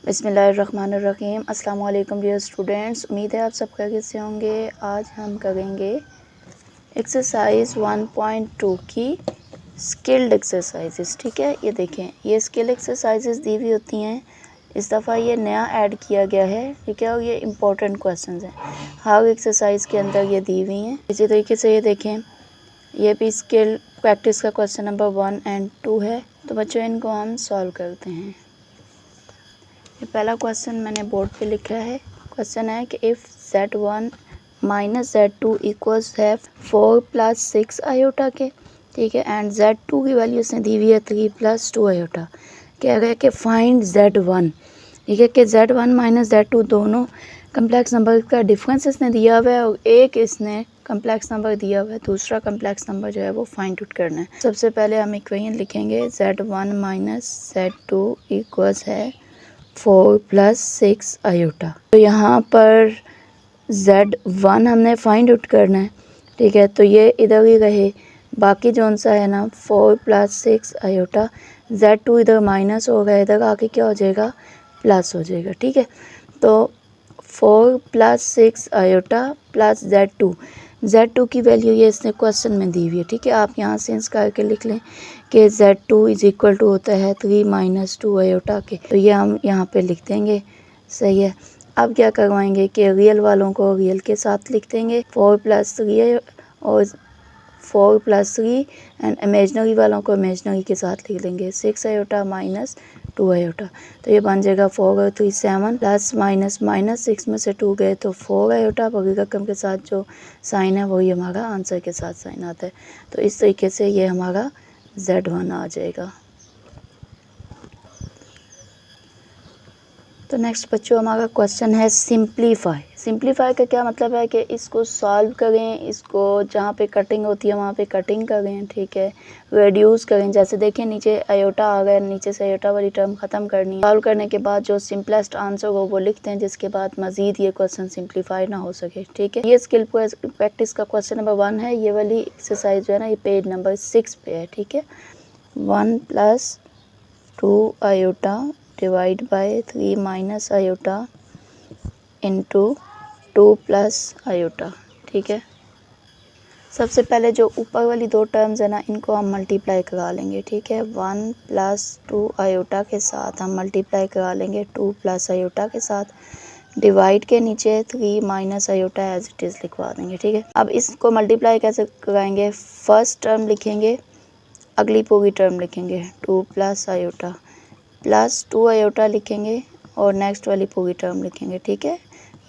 बिस्मिल्लाहिर्रहमानिर्रहीम। अस्सलाम वालेकुम डियर स्टूडेंट्स, उम्मीद है आप सब खैरियत से होंगे। आज हम करेंगे एक्सरसाइज 1.2 की स्किल्ड एक्सरसाइजेस। ठीक है, ये देखें, ये स्किल एक्सरसाइजेस दी हुई होती हैं। इस दफ़ा ये नया ऐड किया गया है, ठीक है, और ये इम्पोर्टेंट क्वेश्चंस हैं। हर एक्सरसाइज के अंदर ये दी हुई हैं। इसी तरीके से ये देखें, ये भी स्किल प्रैक्टिस का क्वेश्चन नंबर 1 और 2 है। तो बच्चों, इनको हम सॉल्व करते हैं। ये पहला क्वेश्चन मैंने बोर्ड पे लिखा है। क्वेश्चन है कि if Z1 minus Z2 equals है 4 प्लस 6 आयोटा के, ठीक है, एंड Z2 की वैल्यू इसने दी हुई है 3 प्लस 2 आयोटा। कह रहा है कि फाइंड Z1, ठीक है, कि Z1 माइनस Z2 दोनों कम्प्लेक्स नंबर का डिफरेंस इसने दिया हुआ है और एक इसने कम्प्लेक्स नंबर दिया हुआ है, दूसरा कम्प्लेक्स नंबर जो है वो फाइंड आउट करना है। सबसे पहले हम इक्वेशन लिखेंगे Z1 माइनस Z2 इक्वल्स है 4 प्लस 6 आयोटा। तो यहाँ पर Z1 हमने फाइंड आउट करना है, ठीक है, तो ये इधर ही रहे। बाकी जो सा है ना 4 प्लस 6 आयोटा, Z2 इधर माइनस होगा, इधर आके क्या हो जाएगा, प्लस हो जाएगा। ठीक है, तो 4 प्लस 6 आयोटा प्लस Z2 की वैल्यू ये इसने क्वेश्चन में दी हुई है। ठीक है, आप यहाँ से इंस करके लिख लें कि Z2 इज इक्वल टू होता है 3 माइनस 2 आयोटा के। तो ये हम यहाँ पे लिख देंगे, सही है। अब क्या करवाएंगे कि रियल वालों को रियल के साथ लिख देंगे, 4 प्लस 3 और 4 प्लस 3, एंड इमेजनरी वालों को इमेजनरी के साथ लिख लेंगे, 6 आयोटा माइनस 2 आयोटा। तो ये बन जाएगा 4 और 3 7, प्लस माइनस माइनस 6 में से 2 गए तो 4 आयोटा, बड़ी रकम के साथ जो साइन है वही हमारा आंसर के साथ साइन आता है। तो इस तरीके से ये हमारा Z1 आ जाएगा। तो नेक्स्ट बच्चों, हमारा क्वेश्चन है सिंप्लीफाई। सिंप्लीफाई का क्या मतलब है कि इसको सॉल्व करें, इसको जहाँ पे कटिंग होती है वहाँ पे कटिंग करें, ठीक है, रेड्यूस करें। जैसे देखें, नीचे आयोटा आ गया, नीचे से आयोटा वाली टर्म ख़त्म करनी है। सॉल्व करने के बाद जो सिंपलेस्ट आंसर हो वो लिखते हैं, जिसके बाद मज़ीद ये क्वेश्चन सिंप्लीफाई ना हो सके। ठीक है, ये स्किल प्रैक्टिस का क्वेश्चन नंबर 1 है। ये वाली एक्सरसाइज जो है ना, ये पेज नंबर 6 पे है। ठीक है, 1 plus 2 iota divide by 3 minus iota into 2 plus iota. ठीक है, सबसे पहले जो ऊपर वाली दो टर्म्स है ना, इनको हम मल्टीप्लाई करा लेंगे। ठीक है, 1 प्लस 2 आयोटा के साथ हम मल्टीप्लाई करा लेंगे 2 प्लस आयोटा के साथ, डिवाइड के नीचे 3 minus iota as it is लिखवा देंगे। ठीक है, अब इसको मल्टीप्लाई कैसे कराएंगे, फर्स्ट टर्म लिखेंगे, अगली पूरी टर्म लिखेंगे 2 प्लस आयोटा, प्लस 2 आयोटा लिखेंगे और नेक्स्ट वाली पूरी टर्म लिखेंगे। ठीक है,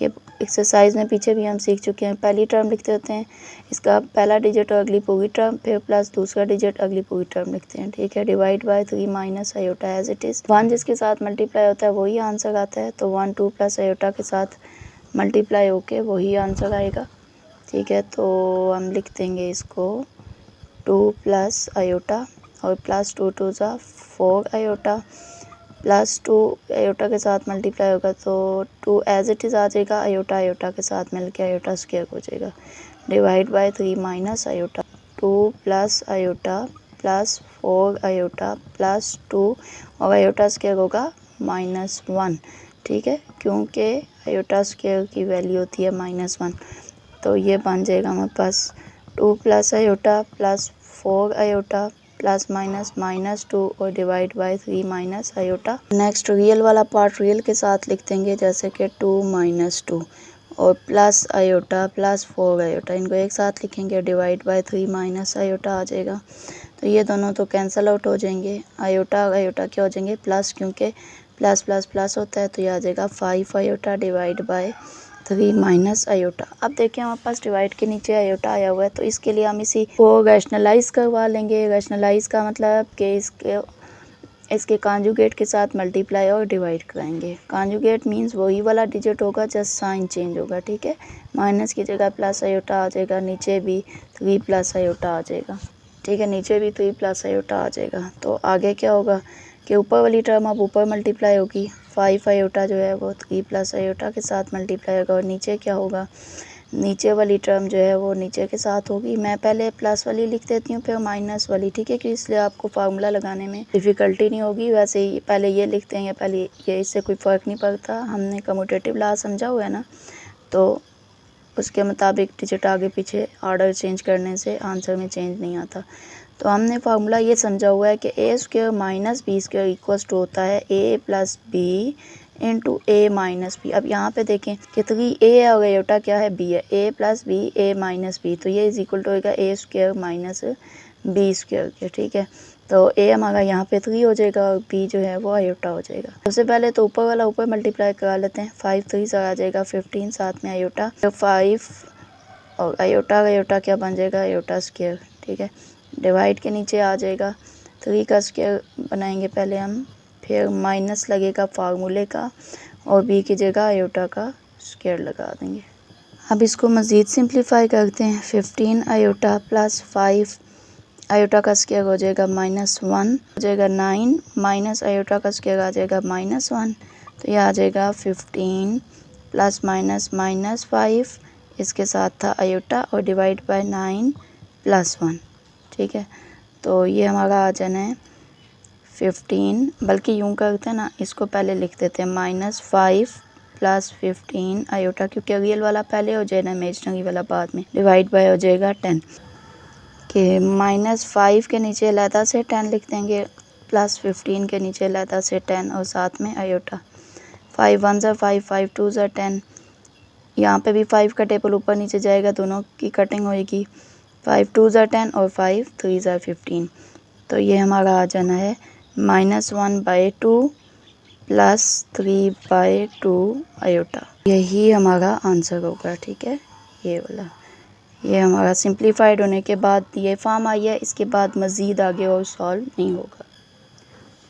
ये एक्सरसाइज में पीछे भी हम सीख चुके हैं। पहली टर्म लिखते होते हैं, इसका पहला डिजिट और अगली पूरी टर्म, फिर प्लस दूसरा डिजिट अगली पूरी टर्म लिखते हैं। ठीक है, divide by 3 minus iota as it is. 1 जिसके साथ मल्टीप्लाई होता है वही आंसर आता है, तो 1 2 प्लस आयोटा के साथ मल्टीप्लाई होके वही आंसर आएगा। ठीक है, तो हम लिख देंगे इसको 2 प्लस आयोटा और प्लस 2 2 ज़ा 4 आयोटा, प्लस 2 आयोटा के साथ मल्टीप्लाई होगा तो 2 एज इट इज़ आ जाएगा, आयोटा आयोटा के साथ मिलके आयोटा स्क्वायर हो जाएगा, divide by 3 minus iota, 2 plus iota plus 4 iota plus 2 और आयोटा स्क्वायर होगा -1। ठीक है, क्योंकि आयोटा स्क्वायर की वैल्यू होती है -1, तो ये बन जाएगा हमारे पास 2 plus iota plus 4 iota plus minus -2 और divide by 3 minus iota. Next real वाला पार्ट रियल के साथ लिख देंगे, जैसे कि 2 माइनस 2 और प्लस आयोटा प्लस 4 आयोटा, इनको एक साथ लिखेंगे, डिवाइड बाय 3 माइनस आयोटा आ जाएगा। तो ये दोनों तो कैंसिल आउट हो जाएंगे, आयोटा आयोटा क्या हो जाएंगे, प्लस, क्योंकि प्लस प्लस प्लस होता है, तो ये आ जाएगा 5 iota divide by 3 minus iota. अब देखिए, हमारे पास डिवाइड के नीचे आयोटा आया हुआ है, तो इसके लिए हम इसी को रैशनलाइज करवा लेंगे। रैशनलाइज का मतलब कि इसके कॉन्जुगेट के साथ मल्टीप्लाई और डिवाइड कराएंगे। कॉन्जुगेट मींस वही वाला डिजिट होगा, जस्ट साइन चेंज होगा। ठीक है, माइनस की जगह प्लस आयोटा आ जाएगा, नीचे भी 3 प्लस आयोटा आ जाएगा। ठीक है, नीचे भी 3 प्लस आयोटा आ जाएगा। तो आगे क्या होगा कि ऊपर वाली टर्म अब ऊपर मल्टीप्लाई होगी, 5 आयोटा जो है वो 3 प्लस आयोटा के साथ मल्टीप्लाई होगा, और नीचे क्या होगा, नीचे वाली टर्म जो है वो नीचे के साथ होगी। मैं पहले प्लस वाली लिख देती हूँ फिर माइनस वाली, ठीक है, कि इसलिए आपको फार्मूला लगाने में डिफ़िकल्टी नहीं होगी। वैसे ही पहले ये लिखते हैं या पहले ये, इससे कोई फ़र्क नहीं पड़ता। हमने कम्यूटेटिव लॉ समझा हुआ है ना, तो उसके मुताबिक डिजिट आगे पीछे ऑर्डर चेंज करने से आंसर में चेंज नहीं आता। तो हमने फार्मूला ये समझा हुआ है कि A square minus B square equals to होता है A plus B into A minus B. अब यहाँ पे देखें कि ए और आयोटा क्या है, बी है, A plus B A minus B, तो ये इज इक्वल टू होगा ए स्क्वायर माइनस बी स्क्वायर के, ठीक है। तो ए हमारा यहाँ पे 3 हो जाएगा और बी जो है वो आयोटा हो जाएगा। सबसे पहले तो ऊपर वाला ऊपर मल्टीप्लाई करा लेते हैं, 5 3 आ जाएगा 15, साथ में आयोटा, तो 5 और आयोटा क्या बन जाएगा, आयोटा स्क्वायर, ठीक है। डिवाइड के नीचे आ जाएगा, 3 का स्क्वायर बनाएंगे पहले हम, फिर माइनस लगेगा फार्मूले का और बी की जगह आयोटा का स्क्वायर लगा देंगे। अब इसको मज़ीद सिंप्लीफाई करते हैं, 15 आयोटा प्लस 5 आयोटा का स्क्वायर हो जाएगा -1 हो जाएगा 9 माइनस आयोटा का स्क्वायर आ जाएगा -1, तो ये आ जाएगा 15 प्लस माइनस -5, इसके साथ था आयोटा और डिवाइड बाय 9 प्लस 1, ठीक है। तो ये हमारा आ जाना है 15, बल्कि यूँ करते हैं ना, इसको पहले लिख देते हैं -5 प्लस 15 आयोटा, क्योंकि रियल वाला पहले हो जाएगा, इमेजनरी वाला बाद में, डिवाइड बाय हो जाएगा 10 कि -5 के नीचे अलहदा से 10 लिख देंगे, प्लस 15 के नीचे अलहदा से 10 और साथ में आयोटा। 5 1 ज़ा 5 5 2 ज़ा 10, यहाँ पे भी 5 का टेबल ऊपर नीचे जाएगा, दोनों की कटिंग होएगी, 5 2 ज़ा 10 और 5 3 ज़ा 15, तो ये हमारा आ जाना है -1/2 प्लस 3/2 आयोटा। यही हमारा आंसर होगा, ठीक है, ये वाला। ये हमारा सिंप्लीफाइड होने के बाद ये फॉर्म आई है, इसके बाद मज़ीद आगे और सॉल्व नहीं होगा।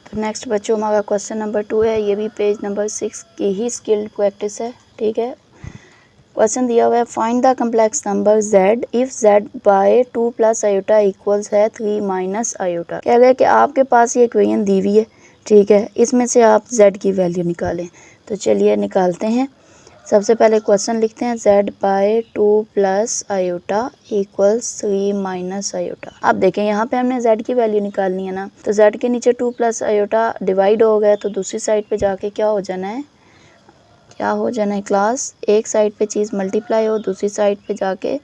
तो नेक्स्ट बच्चों हमारा क्वेश्चन नंबर 2 है, ये भी पेज नंबर 6 की ही स्किल्ड प्रैक्टिस है, ठीक है। क्वेश्चन दिया हुआ है, find the complex number z if z by 2 plus iota equals है 3 माइनस आयोटा। कह रहे हैं कि आपके पास ये इक्वेशन दी हुई है, ठीक है, इसमें से आप z की वैल्यू निकालें। तो चलिए निकालते हैं। सबसे पहले क्वेश्चन लिखते हैं, z by 2 plus iota equals 3 minus iota. अब देखें यहाँ पे हमने z की वैल्यू निकालनी है ना, तो z के नीचे 2 प्लस आयोटा डिवाइड हो गया, तो दूसरी साइड पे जाके क्या हो जाना है, क्या हो जाना है क्लास, एक साइड पे चीज़ मल्टीप्लाई हो, दूसरी साइड पे जाके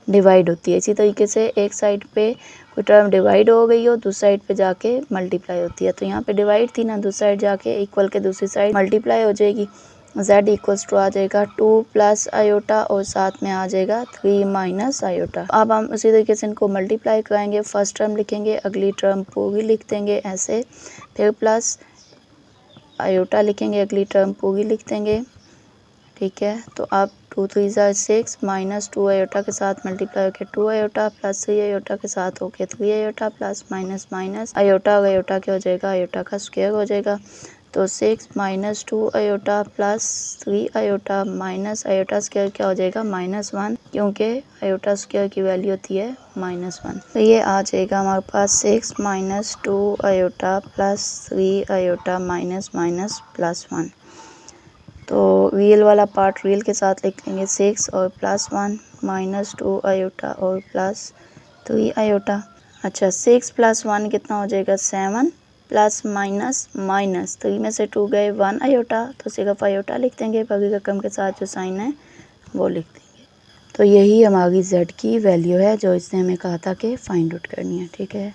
डिवाइड होती है। इसी तरीके से एक साइड पे कोई टर्म डिवाइड हो गई हो, दूसरी साइड पे जाके मल्टीप्लाई होती है। तो यहाँ पे डिवाइड थी ना, दूसरी साइड जाके इक्वल के दूसरी साइड मल्टीप्लाई हो जाएगी। z इक्वल्स टू आ जाएगा 2 प्लस आयोटा और साथ में आ जाएगा 3 माइनस आयोटा। अब हम उसी तरीके से इनको मल्टीप्लाई कराएंगे, फर्स्ट टर्म लिखेंगे, अगली टर्म पूरी लिख देंगे ऐसे, फिर प्लस आयोटा लिखेंगे, अगली टर्म पूरी लिख देंगे, ठीक है। तो अब 2 3 ज़ा 6 माइनस 2 आयोटा के साथ मल्टीप्लाई होकर 2 आयोटा प्लस 3 आयोटा के साथ होके 3 iota plus minus minus iota और आयोटा क्या हो जाएगा, आयोटा का स्क्वायर हो जाएगा। तो 6 minus 2 iota plus 3 iota minus iota square क्या हो जाएगा, -1, क्योंकि आयोटा स्क्वायर की वैल्यू होती है -1। तो ये आ जाएगा हमारे पास 6 minus 2 iota plus 3 iota minus minus +1। तो रियल वाला पार्ट रियल के साथ लिख लेंगे, 6 और +1 माइनस 2 आयोटा और प्लस 3 आयोटा। अच्छा, 6 + 1 कितना हो जाएगा, 7 प्लस माइनस माइनस 3 में से 2 गए 1 आयोटा, तो सिर्फ आयोटा लिख देंगे, बाकी रकम के साथ जो साइन है वो लिख देंगे। तो यही हमारी z की वैल्यू है जो इसने हमें कहा था कि फाइंड आउट करनी है, ठीक है।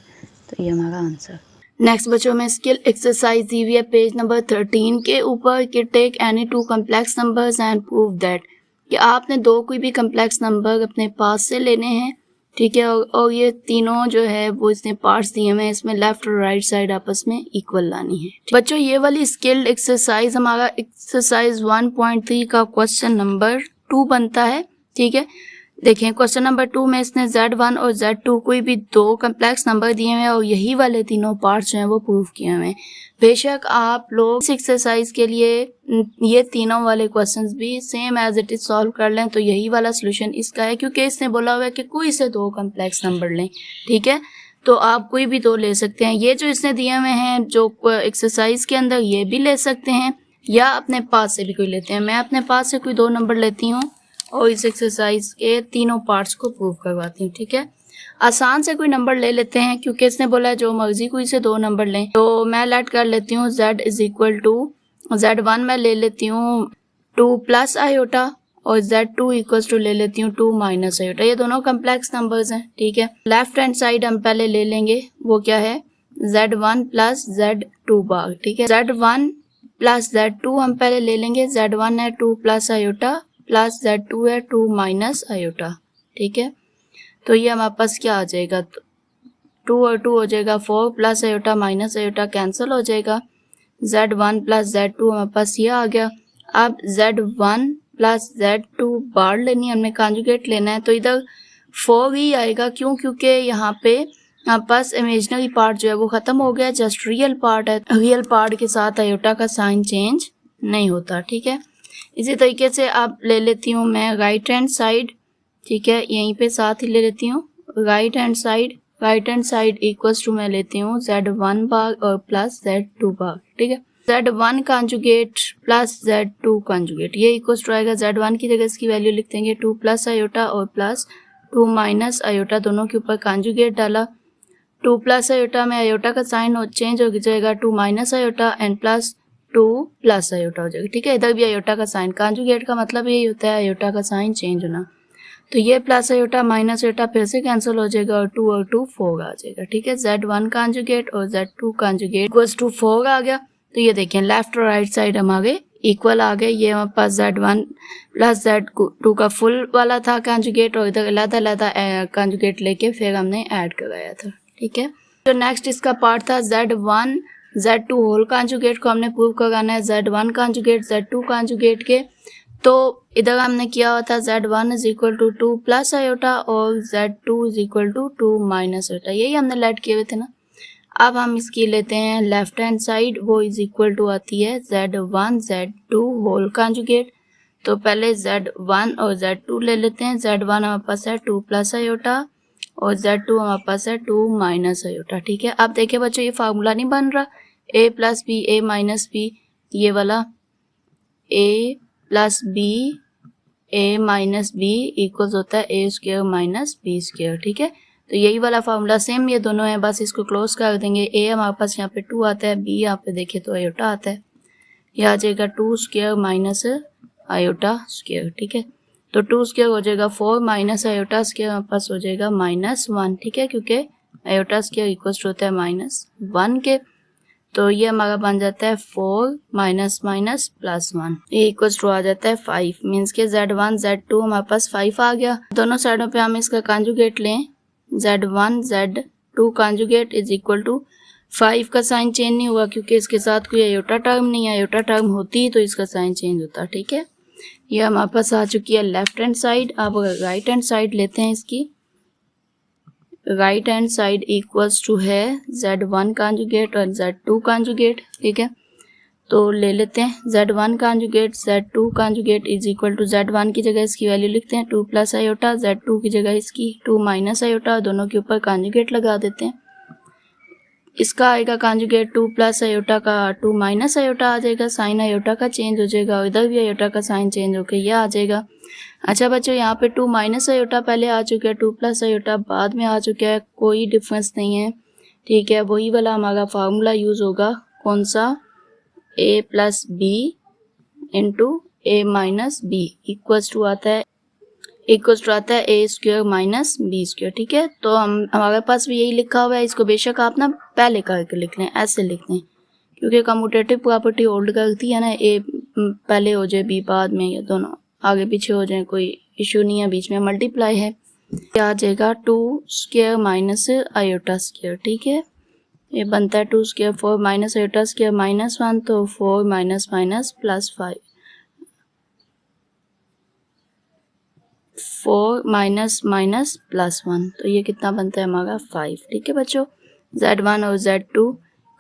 तो ये हमारा आंसर। नेक्स्ट बच्चों में स्किल एक्सरसाइज दी हुई है पेज नंबर 13 के ऊपर कि take any 2 complex numbers and prove that, कि आपने 2 कोई भी कम्प्लेक्स नंबर अपने पास से लेने हैं, ठीक है, और ये तीनों जो है वो इसने पार्ट्स दिए हुए हैं, इसमें लेफ्ट और राइट साइड आपस में इक्वल लानी है। बच्चों ये वाली स्किल्ड एक्सरसाइज हमारा एक्सरसाइज 1.3 का क्वेश्चन नंबर 2 बनता है, ठीक है। देखें क्वेश्चन नंबर 2 में इसने Z1 और Z2 कोई भी 2 कम्प्लेक्स नंबर दिए हुए हैं और यही वाले तीनों पार्ट्स जो हैं वो प्रूव किए हुए हैं। बेशक आप लोग इस एक्सरसाइज के लिए ये तीनों वाले क्वेश्चंस भी same as it is solve कर लें, तो यही वाला सोल्यूशन इसका है, क्योंकि इसने बोला हुआ है कि कोई से 2 कम्प्लेक्स नंबर लें, ठीक है। तो आप कोई भी 2 ले सकते हैं, ये जो इसने दिए हुए हैं जो एक्सरसाइज के अंदर ये भी ले सकते हैं, या अपने पास से भी कोई लेते हैं। मैं अपने पास से कोई 2 नंबर लेती हूँ और इस एक्सरसाइज के तीनों पार्ट्स को प्रूव करवाती हूँ। ठीक है, आसान से कोई नंबर ले लेते हैं क्योंकि इसने बोला है जो मर्जी कोई से 2 नंबर लें। तो मैं लेट कर लेती हूँ z is equal to z1 मैं ले लेती हूँ 2 प्लस आयोटा और z2 इक्वल्स टू ले लेती हूँ 2 माइनस आयोटा। ये दोनों कम्प्लेक्स नंबर्स हैं। ठीक है, लेफ्ट हैंड साइड हम पहले ले लेंगे, वो क्या है z1 प्लस z2 बार। ठीक है, z1 प्लस z2 हम पहले ले लेंगे। z1 है 2 प्लस आयोटा प्लस z2 है 2 माइनस आयोटा। ठीक है, तो ये हमारे पास क्या आ जाएगा, 2 और 2 हो जाएगा 4 plus iota minus iota cancel हो जाएगा। z1 प्लस z2 हमारे पास ये आ गया। अब z1 प्लस z2 बार लेनी है, हमने कॉन्जुगेट लेना है, तो इधर 4 ही आएगा। क्यों? क्योंकि यहाँ पे हमारे पास इमेजिनरी पार्ट जो है वो खत्म हो गया, जस्ट रियल पार्ट है। रियल पार्ट के साथ आयोटा का साइन चेंज नहीं होता। ठीक है, इसी तरीके से अब ले लेती हूँ मैं राइट हैंड साइड। ठीक है, यहीं पे साथ ही ले लेती हूँ right hand side. Right hand side equals to मैं लेती हूँ z1 बार और प्लस z2 बार। ठीक है, z1 conjugate plus z2 conjugate, ये इक्वल्स टू आएगा z1 की जगह इसकी वैल्यू लिख देंगे 2 प्लस आयोटा और प्लस 2 माइनस आयोटा, दोनों के ऊपर कॉन्जुगेट डाला। 2 प्लस आयोटा में आयोटा का साइन चेंज हो जाएगा 2 minus iota and plus 2 plus iota हो जाएगा। ठीक है, इधर भी आयोटा का साइन, कॉन्जुगेट का मतलब यही होता है आयोटा का साइन चेंज होना। तो ये प्लस आयोटा माइनस आयोटा फिर से कैंसिल हो जाएगा और 2 और 2 4 आ जाएगा। ठीक है, z1 कॉन्जुगेट और z2 कॉन्जुगेट इक्वल्स टू 4 आ गया। तो ये देखें लेफ्ट और राइट साइड हमारे इक्वल आ गए। ये हमारे पास z1 प्लस z2 का फुल वाला था कॉन्जुगेट और इधर अलग-अलग कॉन्जुगेट लेके फिर हमने ऐड कराया था। ठीक है, तो नेक्स्ट इसका पार्ट था z1 z2 होल कॉन्जुगेट को हमने प्रूव कराना है z1 कॉन्जुगेट z2 कॉन्जुगेट के। तो इधर हमने किया हुआ था z1 is equal to 2 plus iota और z2 is equal to 2 minus iota, यही हमने लेट किए हुए थे ना। अब हम इसकी लेते हैं लेफ्ट हैंड साइड, वो इज इक्वल टू आती है z1 z2 होल कॉन्जुगेट। तो पहले z1 और z2 ले लेते हैं। z1 हमारे पास है 2 प्लस आयोटा और z2 हमारे पास है 2 माइनस आयोटा। ठीक है, अब देखिए बच्चों ये फार्मूला नहीं बन रहा, a plus B a minus B, ये वाला a plus B a minus B equals होता है a square minus B square. ठीक है, तो यही वाला फार्मूला सेम ये दोनों है, बस इसको क्लोज कर देंगे। a हमारे पास यहाँ पे 2 आता है, b यहाँ पे देखिए तो आयोटा आता है, ये आ जाएगा 2 स्क्वायर माइनस आयोटा स्क्वायर। ठीक है, तो 2 स्क्वायर हो जाएगा 4 माइनस आयोटा स्क्वायर हमारे पास हो जाएगा -1। ठीक है, क्योंकि आयोटा स्क्वायर इक्वल्स होता है -1 के। तो ये हमारा बन जाता है 4 माइनस माइनस प्लस 1, ये इक्वल्स टू आ जाता है 5। मीन्स के z1 z2 हमारे पास 5 आ गया। दोनों साइडों पे हम इसका कॉन्जुगेट लें, z1 z2 conjugate is equal to 5 का साइन चेंज नहीं हुआ क्योंकि इसके साथ कोई आयोटा टर्म नहीं है, आयोटा टर्म होती तो इसका साइन चेंज होता। ठीक है, ये हमारे पास आ चुकी है लेफ्ट हैंड साइड। अब राइट हैंड साइड लेते हैं इसकी, right hand side equals to है z1 कॉन्जुगेट और z2 कॉन्जुगेट। ठीक है, तो ले लेते हैं z1 conjugate z2 conjugate is equal to z1 की जगह इसकी वैल्यू लिखते हैं 2 प्लस आयोटा, z2 की जगह इसकी 2 माइनस आयोटा, दोनों के ऊपर कॉन्जुगेट लगा देते हैं। इसका आएगा कॉन्जुगेट 2 प्लस आयोटा का 2 माइनस आयोटा आ जाएगा, साइन आयोटा का चेंज हो जाएगा और इधर भी आयोटा का साइन चेंज होकर यह आ जाएगा। अच्छा बच्चों, यहाँ पे 2 माइनस आयोटा पहले आ चुका है, 2 प्लस आयोटा बाद में आ चुका है, कोई डिफरेंस नहीं है। ठीक है, वही वाला हमारा फार्मूला यूज होगा, कौन सा, a plus B into a minus B equals to आता है a square minus B square. ठीक है, तो हमारे पास भी यही लिखा हुआ है, इसको बेशक आप ना पहले करके लिख लें, ऐसे लिख लें क्योंकि कम्यूटेटिव प्रॉपर्टी होल्ड करती है ना, a पहले हो जाए b बाद में, या दोनों आगे पीछे हो जाए कोई इशू नहीं है, बीच में मल्टीप्लाई है, आ जाएगा 2 स्क्वायर माइनस आयोटा स्क्वायर। ठीक है, ये बनता है 2 स्क्वायर 4 माइनस आयोटा स्क्वायर -1, तो 4 minus minus plus 5, 4 minus minus plus 1, तो ये कितना बनता है हमारा 5। ठीक है बच्चों, z1 और z2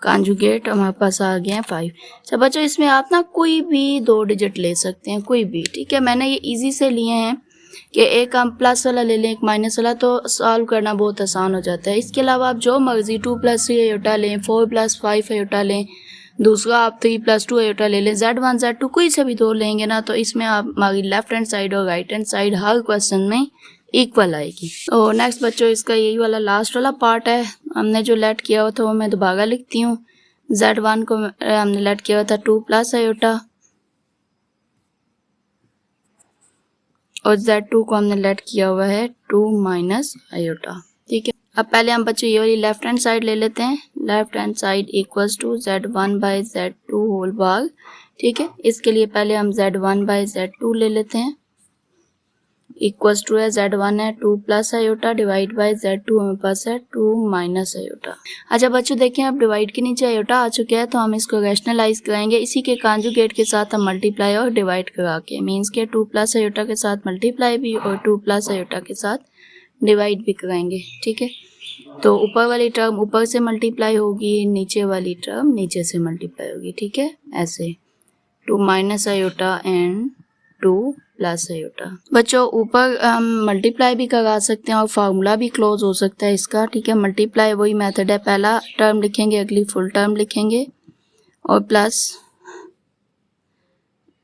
कॉन्जुगेट हमारे पास आ गए हैं 5। अच्छा बच्चों, इसमें आप ना कोई भी 2 डिजिट ले सकते हैं, कोई भी। ठीक है, मैंने ये इजी से लिए हैं कि एक हम प्लस वाला ले लें एक माइनस वाला, तो सॉल्व करना बहुत आसान हो जाता है। इसके अलावा आप जो मर्जी 2 प्लस 3 आयोटा लें, 4 प्लस 5 आयोटा लें, दूसरा आप 3 + 2 आयोटा ले लें, Z1 Z2 कोई से भी दो लेंगे ना तो इसमें आप हमारी लेफ्ट हैंड साइड और राइट हैंड साइड हर क्वेश्चन में इक्वल आएगी। तो नेक्स्ट बच्चों इसका यही वाला लास्ट वाला पार्ट है। हमने जो लेट किया हुआ था वो मैं दोबारा लिखती हूँ। Z1 को हमने लेट किया हुआ था 2 + आयोटा और Z2 को हमने लेट किया हुआ है 2 - आयोटा। ठीक है, अब पहले हम बच्चों ये वाली लेफ्ट हैंड साइड ले लेते हैं। Left hand side equals to Z1/Z2 whole भाग। ठीक है, इसके लिए पहले हम Z1/Z2 ले लेते हैं। इक्वल्स टू है Z1 है 2 + आयोटा डिवाइड बाय Z2 हमारे पास है 2 - आयोटा। अच्छा बच्चों देखें, अब डिवाइड के नीचे आयोटा आ चुका है तो हम इसको रैशनलाइज कराएंगे इसी के कॉन्जुगेट के साथ हम मल्टीप्लाई और डिवाइड करा के, मीन्स के 2 + आयोटा के साथ मल्टीप्लाई भी और 2 + आयोटा के साथ डिवाइड भी कराएंगे। ठीक है, तो ऊपर वाली टर्म ऊपर से मल्टीप्लाई होगी, नीचे वाली टर्म नीचे से मल्टीप्लाई होगी। ठीक है, ऐसे 2 - आयोटा एंड 2 + आयोटा। बच्चों ऊपर हम मल्टीप्लाई भी करा सकते हैं और फार्मूला भी क्लोज हो सकता है इसका। ठीक है, मल्टीप्लाई वही मेथड है, पहला टर्म लिखेंगे अगली फुल टर्म लिखेंगे और प्लस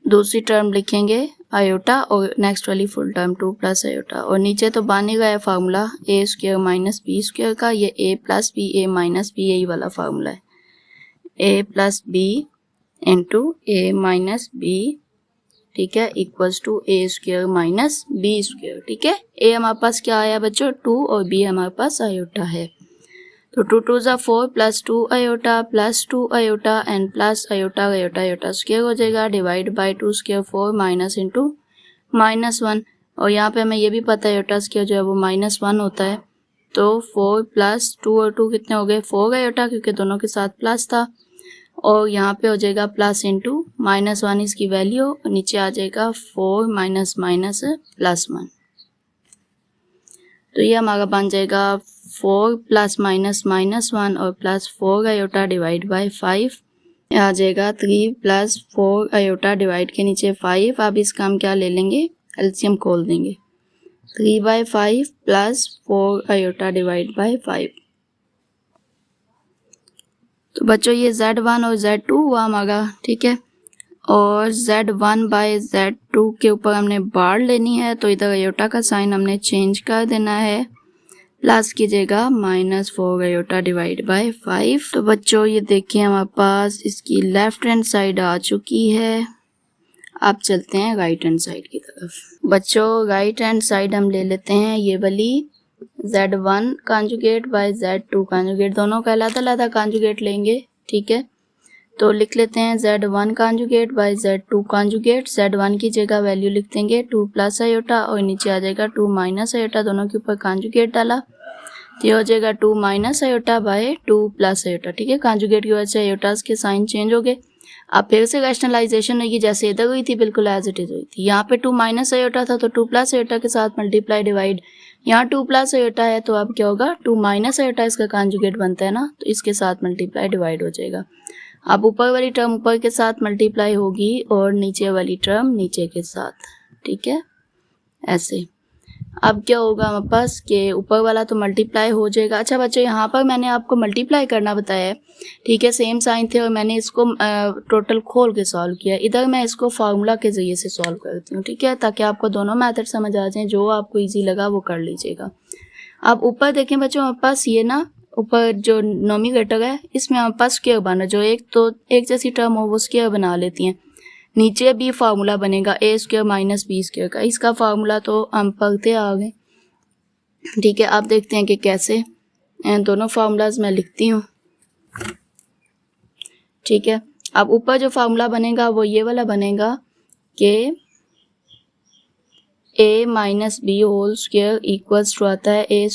दूसरी टर्म लिखेंगे आयोटा और नेक्स्ट वाली फुल टर्म 2 + आयोटा। और नीचे तो बन ही गया फार्मूला a² - b² का, ये a + b a - b यही वाला फार्मूला है, a + b into a - b। ठीक है, इक्वल्स टू a² - b²। ठीक है, a हमारे पास क्या आया बच्चों 2 और b हमारे पास आयोटा है। तो 2 × 2 = 4 + 2 iota plus 2 iota and plus iota iota iota square हो जाएगा डिवाइड बाय 2² 4 माइनस इंटू -1। और यहाँ पे हमें ये भी पता है आयोटा स्क्वायर जो है वो -1 होता है। तो 4 + 2 और 2 कितने हो गए 4 आयोटा, क्योंकि दोनों के साथ प्लस था। और यहाँ पे हो जाएगा प्लस इंटू -1 इसकी वैल्यू, नीचे आ जाएगा 4 - +1। तो ये हमारा बन जाएगा 4 + -1 और +4 आयोटा डिवाइड बाय 5 आ जाएगा 3 + 4 आयोटा डिवाइड के नीचे 5। अब इसका हम क्या ले लेंगे एलसीएम खोल देंगे, 3/5 + 4 आयोटा डिवाइड बाय 5। तो बच्चों ये Z1 और Z2 हुआ हमारा। ठीक है, और Z1/Z2 के ऊपर हमने बार लेनी है तो इधर आयोटा का साइन हमने चेंज कर देना है, प्लस कीजिएगा -4 आयोटा डिवाइड बाय 5। तो बच्चों ये देखिए हमारे पास इसकी लेफ्ट हैंड साइड आ चुकी है। अब चलते हैं राइट हैंड साइड की तरफ। बच्चों राइट हैंड साइड हम ले लेते हैं ये वाली Z1 conjugate bye Z2 conjugate, दोनों का अलग-अलग कॉन्जुगेट लेंगे। ठीक है, तो लिख लेते हैं Z1 conjugate bye Z2 conjugate. Z1 की जगह वैल्यू लिख देंगे 2 + आयोटा और नीचे आ जाएगा 2 - आयोटा, दोनों के ऊपर कॉन्जुगेट डाला तो ये हो जाएगा 2 - आयोटा बाय 2 + आयोटा। ठीक है, कॉन्जुगेट की वजह से आयोटास के साइन चेंज हो गए। अब फिर से रैशनलाइजेशन होगी, जैसे इधर हुई थी बिल्कुल एज इट इज हुई थी। यहाँ पे 2 - आयोटा था तो 2 + आयोटा के साथ मल्टीप्लाई डिवाइड, यहाँ 2 + आयोटा है तो अब क्या होगा 2 - आयोटा इसका कॉन्जुगेट बनता है ना, तो इसके साथ मल्टीप्लाई डिवाइड हो जाएगा। अब ऊपर वाली टर्म ऊपर के साथ मल्टीप्लाई होगी और नीचे वाली टर्म नीचे के साथ। ठीक है, ऐसे। अब क्या होगा हमारे पास कि ऊपर वाला तो मल्टीप्लाई हो जाएगा। अच्छा बच्चों यहाँ पर मैंने आपको मल्टीप्लाई करना बताया है। ठीक है, सेम साइन थे और मैंने इसको टोटल खोल के सॉल्व किया। इधर मैं इसको फार्मूला के ज़रिए से सॉल्व करती हूँ। ठीक है, ताकि आपको दोनों मेथड समझ आ जाएं, जो आपको ईजी लगा वो कर लीजिएगा। अब ऊपर देखें बच्चों हमारे पास ये ना ऊपर जो नोमीनेटर है इसमें हमारे पास स्क्वायर बना, जो एक जैसी टर्म हो वो स्क्वायर बना लेती हैं। नीचे भी फार्मूला बनेगा a² - b² का, इसका फार्मूला तो हम पढ़ते आ गए। ठीक है, आप देखते हैं कि कैसे दोनों फार्मूलाज मैं लिखती हूँ। ठीक है, अब ऊपर जो फार्मूला बनेगा वो ये वाला बनेगा कि a - b whole square equals to आता है a²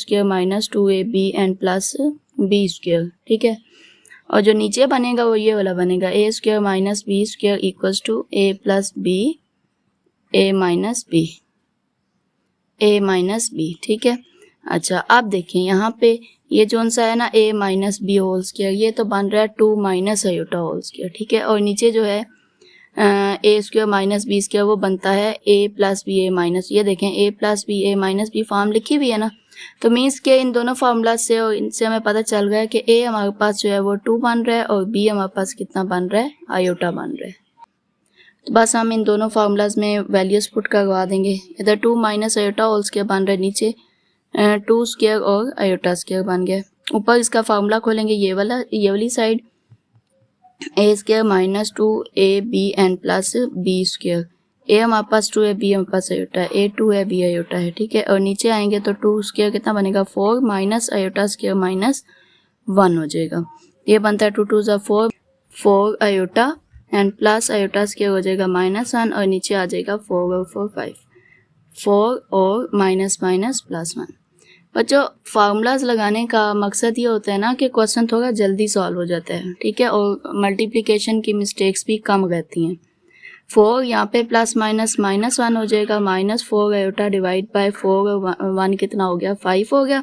- 2ab and plus b²। ठीक है, और जो नीचे बनेगा वो ये वाला बनेगा a² - b² equals to a + b a - b। ठीक है, अच्छा अब देखिए यहाँ पे ये जोन सा है ना a - b होल स्क्वायर, ये तो बन रहा है 2 - आयोटा होल स्क्वायर। ठीक है, और नीचे जो है ए स्क्वायर माइनस बी स्क्वायर वो बनता है A plus B A minus, ये देखें ए प्लस बी ए माइनस बी फॉर्म लिखी हुई है ना। तो मीन्स के इन दोनों फार्मूला से और इनसे हमें पता चल रहा है कि ए हमारे पास जो है वो 2 बन रहा है और बी हमारे पास कितना बन रहा है, आयोटा बन रहा है। तो बस हम इन दोनों फार्मूलाज में वैल्यूज पुट करवा देंगे। इधर 2 माइनस आयोटा होल स्क्वायर बन रहा है, नीचे 2 स्क्वायर और आयोटा स्क्वायर बन गया। ऊपर इसका फार्मूला खोलेंगे, ये वाली side A square minus 2 A B and plus B square. ए हमारे पास 2 है, बी हमारे पास आयोटा है, ए 2 है, बी आयोटा है, ठीक है। और नीचे आएंगे तो 2 स्क्वायर कितना बनेगा 4 माइनस आयोटा स्क्वायर माइनस 1 हो जाएगा। ये बनता है 2 2 ज़ा 4 iota and plus iota square हो जाएगा -1 और नीचे आ जाएगा 4 और 4 5, 4 और माइनस माइनस प्लस 1। बच्चों फार्मूलाज लगाने का मकसद ये होता है ना कि क्वेश्चन थोड़ा जल्दी सॉल्व हो जाता है, ठीक है, और मल्टीप्लिकेशन की मिस्टेक्स भी कम रहती हैं। 4 यहाँ पे प्लस माइनस -1 हो जाएगा, -4 आयोटा डिवाइड बाय 4 और 1 कितना हो गया 5 हो गया।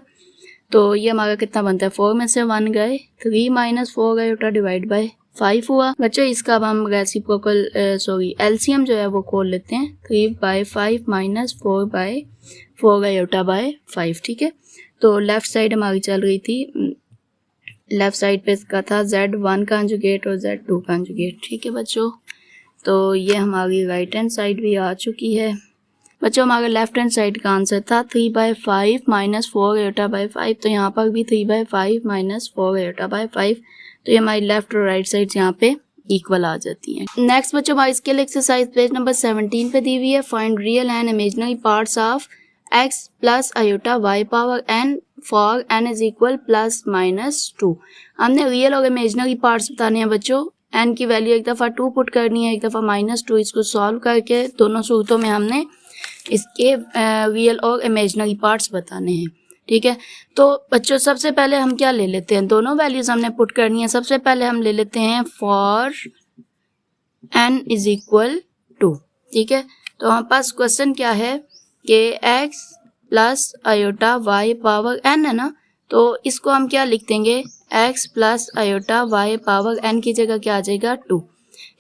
तो ये हमारा कितना बनता है 4 में से 1 गए, 3 माइनस 4 आयोटा डिवाइड बाय 5 हुआ। बच्चों इसका अब हम रेसिप्रोकल एलसीएम जो है वो खोल लेते हैं, 3/5 माइनस 4/4 आयोटा बाय 5, ठीक है। तो लेफ्ट साइड हमारी चल रही थी, लेफ्ट साइड पे इसका था Z1 कंजुगेट और Z2 कंजुगेट, ठीक है बच्चों। तो ये हमारी राइट हैंड साइड भी आ चुकी है। बच्चों हमारे लेफ्ट हैंड साइड का आंसर था 3/5 माइनस 4 आयोटा बाय 5, तो यहाँ पर भी 3/5 माइनस 4 आयोटा बाय 5, तो ये हमारी लेफ्ट और राइट साइड यहाँ पे इक्वल आ जाती हैं। नेक्स्ट बच्चों हमारी स्केल एक्सरसाइज पेज नंबर 17 पे दी हुई है। Find real and imaginary parts of x plus iota y power n for n is equal plus minus 2। हमने रियल और इमेजिनरी पार्ट्स बताने हैं बच्चों। n की वैल्यू एक दफ़ा 2 पुट करनी है, एक दफ़ा -2। इसको सॉल्व करके दोनों सूरतों में हमने इसके रियल और इमेजिनरी पार्ट्स बताने हैं, ठीक है। तो बच्चों सबसे पहले हम क्या ले लेते हैं, दोनों वैल्यूज हमने पुट करनी है। सबसे पहले हम ले लेते हैं फॉर n इज इक्वल 2, ठीक है। तो हमारे पास क्वेश्चन क्या है कि x plus iota y power n है ना, तो इसको हम क्या लिख देंगे, x plus iota y power n की जगह क्या आ जाएगा 2,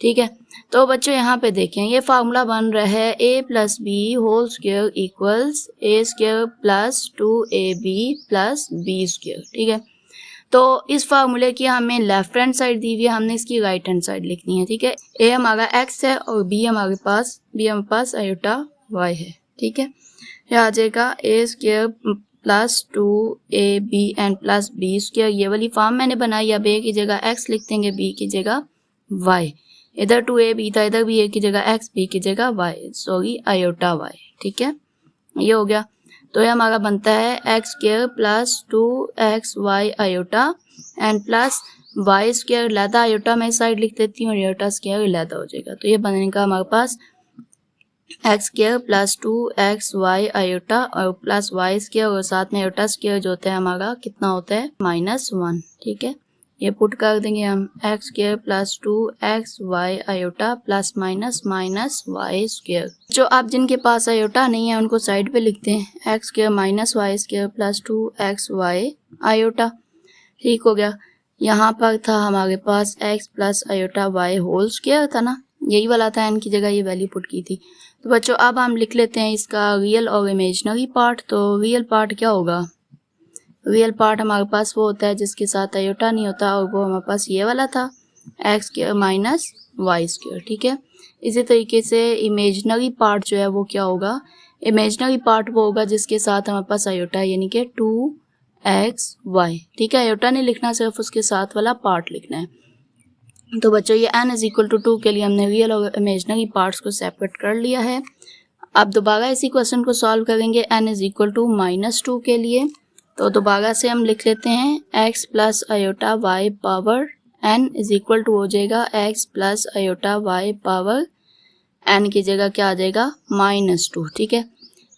ठीक है। तो बच्चों यहाँ पे देखें ये फार्मूला बन रहा है a plus B whole square equals a square plus 2ab plus b square, ठीक है। तो इस फार्मूले की हमें लेफ्ट हैंड साइड दी हुई है, हमने इसकी राइट हैंड साइड लिखनी है, ठीक है। a हमारा x है और b हमारे पास आयोटा y है, ठीक है। यह आ जाएगा a square plus 2ab and plus b square. ये वाली फॉर्म मैंने बनाई, अब a की जगह x लिख देंगे, b की जगह y। इधर 2ab था, इधर भी a की जगह x, b की जगह y, सॉरी आयोटा y, ठीक है। ये हो गया। तो ये हमारा बनता है x square plus 2xy iota and plus y square लैदा आयोटा मैं साइड लिख देती हूँ और आयोटा स्क्वायर लैदा हो जाएगा। तो ये बनेगा हमारे पास x square plus 2xy iota और प्लस y स्क्वायर और साथ में आयोटा स्क्वायर जो होता है हमारा कितना होता है -1, ठीक है। ये पुट कर देंगे हम x square plus 2xy iota plus minus y square. जो आप जिनके पास आयोटा नहीं है उनको साइड पे लिखते हैं, x square minus y square plus 2xy iota, ठीक हो गया। यहाँ पर था हमारे पास x plus iota y whole square था ना, यही वाला था, n की जगह ये वैल्यू पुट की थी। तो बच्चों अब हम लिख लेते हैं इसका रियल और इमेजिनरी पार्ट। तो रियल पार्ट क्या होगा, रियल पार्ट हमारे पास वो होता है जिसके साथ आयोटा नहीं होता और वो हमारे पास ये वाला था x square minus y square, ठीक है। इसी तरीके से इमेजिनरी पार्ट जो है वो क्या होगा, इमेजिनरी पार्ट वो होगा जिसके साथ हमारे पास आयोटा है, यानी कि 2xy, ठीक है। आयोटा नहीं लिखना, सिर्फ उसके साथ वाला पार्ट लिखना है। तो बच्चों ये n इज इक्वल टू 2 के लिए हमने रियल और इमेजिनरी पार्ट्स को सेपरेट कर लिया है। अब दोबारा इसी क्वेश्चन को सॉल्व करेंगे n इज इक्वल टू -2 के लिए। तो दोबारा से हम लिख लेते हैं x plus iota y power n is equal to हो जाएगा x plus iota y power n की जगह क्या आ जाएगा -2, ठीक है।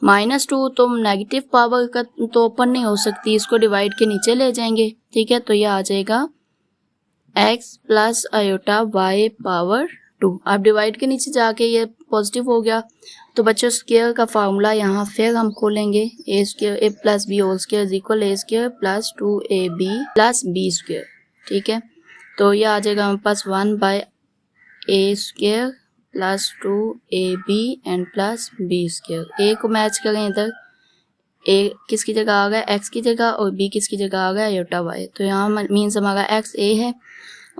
-2 तो नेगेटिव पावर का तो ओपन नहीं हो सकती, इसको डिवाइड के नीचे ले जाएंगे, ठीक है। तो यह आ जाएगा x plus iota y power 2। अब डिवाइड के नीचे जाके ये पॉजिटिव हो गया। तो बच्चों स्क्वायर का फार्मूला यहाँ फिर हम खोलेंगे, a square a plus B whole square is equal a square plus 2ab plus b square, ठीक है। तो ये आ जाएगा हमारे पास 1/a square plus 2ab and plus b square. A को मैच करें इधर, ए किसकी जगह आ गया x की जगह और b किसकी जगह आ गया आयोटा y। तो यहाँ मीन्स हमारा x a है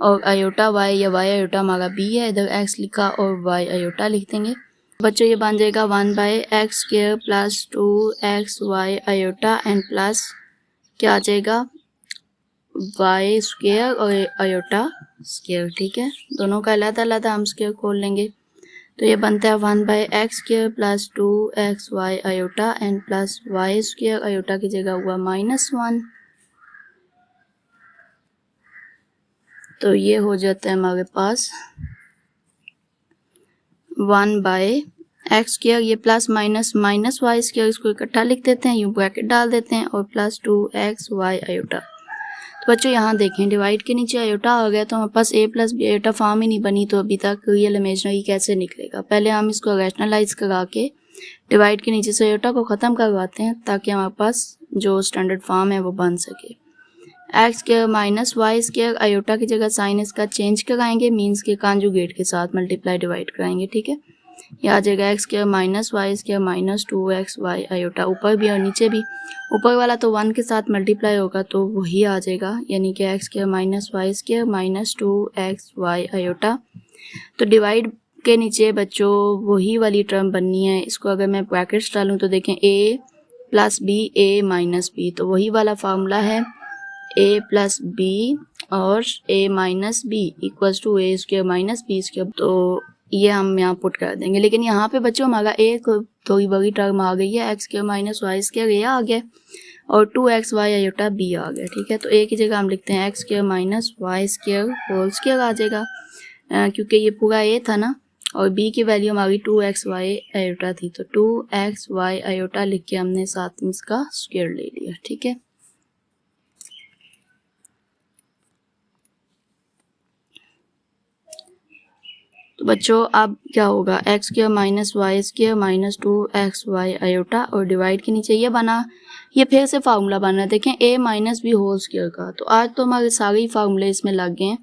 और आयोटा y या y आयोटा हमारा b है। इधर x लिखा और y आयोटा लिख देंगे। बच्चों ये बन जाएगा 1/x square plus 2xy iota and plus क्या आ जाएगा y स्क्वायर और आयोटा स्क्वायर। ठीक है, दोनों का अलग अलग हम स्क्वायर खोल लेंगे। तो ये बनता है 1/x square plus 2xy iota and plus y square, iota की जगह हुआ -1। तो ये हो जाता है हमारे पास 1/x स्क्वायर, ये plus minus minus y square, इसको इकट्ठा लिख देते हैं, यूं ब्रैकेट डाल देते हैं और प्लस 2xy आयोटा। तो बच्चों यहाँ देखें डिवाइड के नीचे आयोटा आ गया तो हमारे पास a plus B iota form ही नहीं बनी। तो अभी तक रियल इमेजिनरी कैसे निकलेगा? पहले हम इसको रैशनलाइज करा के डिवाइड के नीचे से आयोटा को ख़त्म करवाते हैं ताकि हमारे पास जो स्टैंडर्ड फॉर्म है वो बन सके। X square minus Y square, iota की जगह साइन इसका चेंज कराएंगे, मीन्स के कॉन्जुगेट के साथ मल्टीप्लाई डिवाइड कराएंगे। ठीक है, यह आ जाएगा X square minus Y square minus 2xy iota, ऊपर भी और नीचे भी। ऊपर वाला तो 1 के साथ मल्टीप्लाई होगा तो वही आ जाएगा, यानी कि X square minus Y square minus 2xy iota. तो डिवाइड के नीचे बच्चों वही वाली टर्म बननी है। इसको अगर मैं ब्रैकेट्स डालूँ तो देखें a plus B a minus B, तो वही वाला फार्मूला है a प्लस बी और a minus B equals to a square minus B square. तो ये हम यहाँ पुट कर देंगे। लेकिन यहाँ पे बच्चों हमारा एक थोड़ी बड़ी टर्म आ गई है, X square minus Y square ए आ गया और 2xy आयोटा बी आ गया। ठीक है, तो ए की जगह हम लिखते हैं X square minus Y square whole square आ जाएगा, क्योंकि ये पूरा ए था ना, और बी की वैल्यू हमारी 2xy आयोटा थी। तो 2xy आयोटा लिख के हमने साथ में इसका स्क्वायर ले लिया। ठीक है, तो बच्चों अब क्या होगा, X square minus Y square minus 2xy iota और डिवाइड के नीचे ये बना, ये फिर से फार्मूला बना। देखें a minus B whole square का, तो आज तो हमारे सारे ही फार्मूले इसमें लग गए हैं।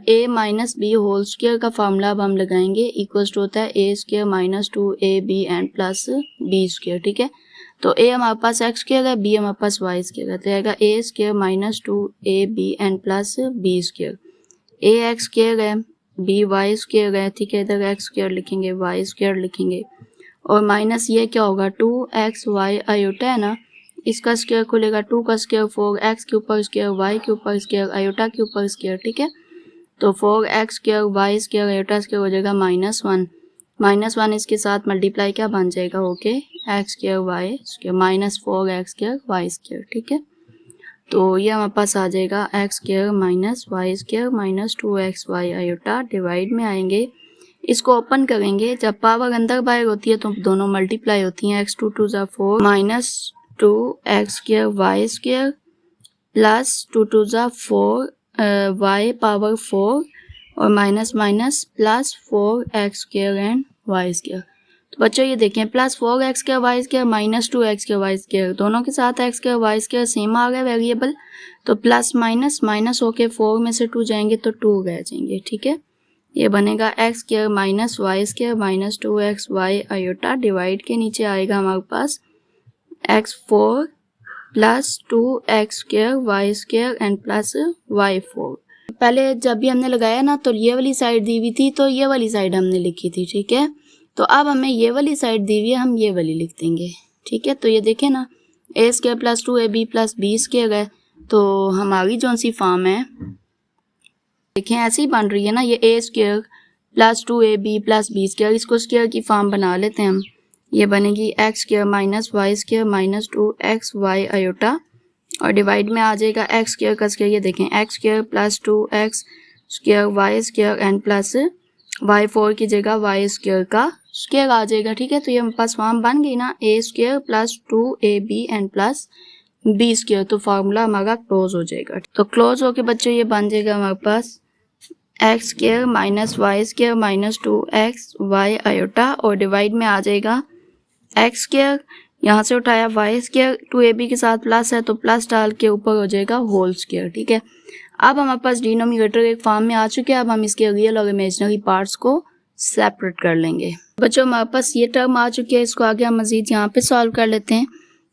a minus B whole square का फार्मूला अब हम लगाएंगे, इक्वल्स टू होता है a square minus 2ab and plus b square. ठीक है, तो a हमारे पास x स्क्वायर है, b हमारे पास y स्क्वायर है, तो आएगा a square minus 2ab and plus b square. a x square है, बी वाई स्क्वायर है। ठीक है, इधर एक्स स्क्वायर लिखेंगे, वाई स्क्वायर लिखेंगे और माइनस ये क्या होगा 2xy आयोटा है ना, इसका स्क्वायर खुलेगा 2 का स्क्वायर 4x के ऊपर स्क्वायर y के ऊपर स्क्वायर आयोटा के ऊपर स्क्वायर। ठीक है, तो 4x square Y square iota square हो जाएगा -1, -1 इसके साथ मल्टीप्लाई क्या बन जाएगा okay X square Y square minus 4x square Y square. ठीक है, तो ये हमारे पास आ जाएगा X square minus Y square minus 2xy iota. Divide में आएंगे, इसको ओपन करेंगे, जब पावर अंदर बाहर होती है तो दोनों मल्टीप्लाई होती हैं। x2 2 ज़ा 4 minus 2x square Y square plus 2 2 ज़ा 4 y पावर 4 और minus minus plus 4x square and Y square. तो बच्चों ये देखें plus 4x square Y square minus 2x square Y square, दोनों के साथ x square Y square same आ गया वेरिएबल, तो प्लस माइनस माइनस होके 4 में से 2 जाएंगे तो 2 रह जाएंगे। ठीक है, ये बनेगा X square minus Y square minus 2xy iota. Divide के नीचे आएगा हमारे पास x4 plus 2x square Y square and plus y4। पहले जब भी हमने लगाया ना तो ये वाली साइड दी हुई थी, तो ये वाली साइड हमने लिखी थी। ठीक है, तो अब हमें ये वाली साइड दी हुई है, हम ये वाली लिख देंगे। ठीक है, तो ये देखें ना a square plus 2ab plus b square है, तो हमारी जो सी फॉर्म है देखें ऐसे ही बन रही है ना, ये a square plus 2ab plus b square, इसको स्क्वायर की फॉर्म बना लेते हैं हम। ये बनेगी X square minus Y square minus 2xy iota और डिवाइड में आ जाएगा एक्स स्क्वायर का स्क्वायर, ये देखें X square plus 2x square Y square and plus y4 की जगह वाई स्क्वायर का स्क्वायर आ जाएगा। ठीक है, तो ये हमारे पास फॉर्म बन गई ना a square plus 2ab and plus b square, तो फार्मूला हमारा क्लोज हो जाएगा। तो क्लोज होके बच्चों ये बन जाएगा हमारे पास X square minus Y square minus 2xy iota और डिवाइड में आ जाएगा एक्स स्क्वायर, यहाँ से उठाया वाई स्क्वायर 2ab के साथ प्लस है तो प्लस डाल के ऊपर हो जाएगा होल स्क्वायर। ठीक है, अब हमारे पास डिनोमिनेटर एक फॉर्म में आ चुके हैं। अब हम इसके रियल और इमेजिनरी पार्ट्स को सेपरेट कर लेंगे। बच्चों हमारे पास ये टर्म आ चुकी है, इसको आगे हम मज़ीद यहाँ पे सॉल्व कर लेते हैं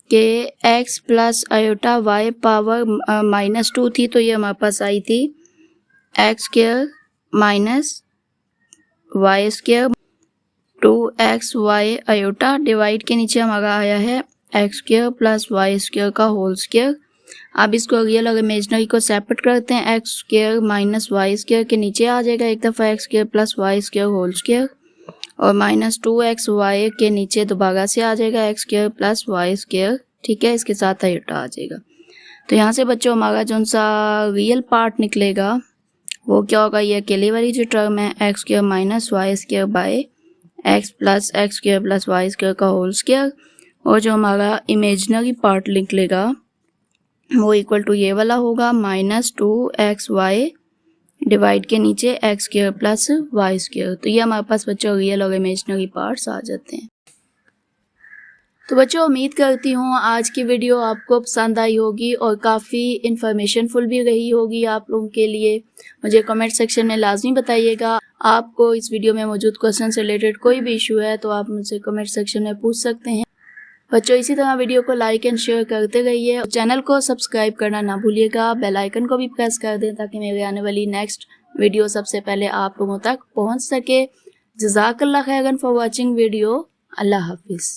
कि x plus iota y power -2 थी, तो ये हमारे पास आई थी x square minus Y square 2xy iota divide के नीचे हमारा आया है x square plus Y square का होल स्क्वायर। अब इसको रियल और इमेजनरी को सेपरेट करते हैं। X square minus Y square के नीचे आ जाएगा एक दफ़ा X square plus Y square whole square, और -2xy के नीचे दोबारा से आ जाएगा X square plus Y square. ठीक है, इसके साथ आयोटा आ जाएगा। तो यहाँ से बच्चों हमारा जो सा रियल पार्ट निकलेगा वो क्या होगा, ये अकेले वाली जो टर्म है X square minus Y square by X square plus Y square का होल स्क्वायर, और जो हमारा इमेजनरी पार्ट निकलेगा वो इक्वल टू ये वाला होगा -2xy डिवाइड के नीचे X square plus Y square. तो ये हमारे पास बच्चों रियल और इमेजनरी पार्ट्स आ जाते हैं। तो बच्चों उम्मीद करती हूँ आज की वीडियो आपको पसंद आई होगी और काफ़ी इन्फॉर्मेशनफुल भी रही होगी आप लोगों के लिए। मुझे कमेंट सेक्शन में लाजमी बताइएगा। आपको इस वीडियो में मौजूद क्वेश्चन से रिलेटेड कोई भी इशू है तो आप मुझसे कमेंट सेक्शन में पूछ सकते हैं। बच्चों इसी तरह वीडियो को लाइक एंड शेयर करते रहिए, चैनल को सब्सक्राइब करना ना भूलिएगा, बेल आइकन को भी प्रेस कर दें ताकि मेरे आने वाली नेक्स्ट वीडियो सबसे पहले आप लोगों तक पहुंच सके। जज़ाकल्लाह खैरन फॉर वाचिंग वीडियो। अल्लाह हाफिज़।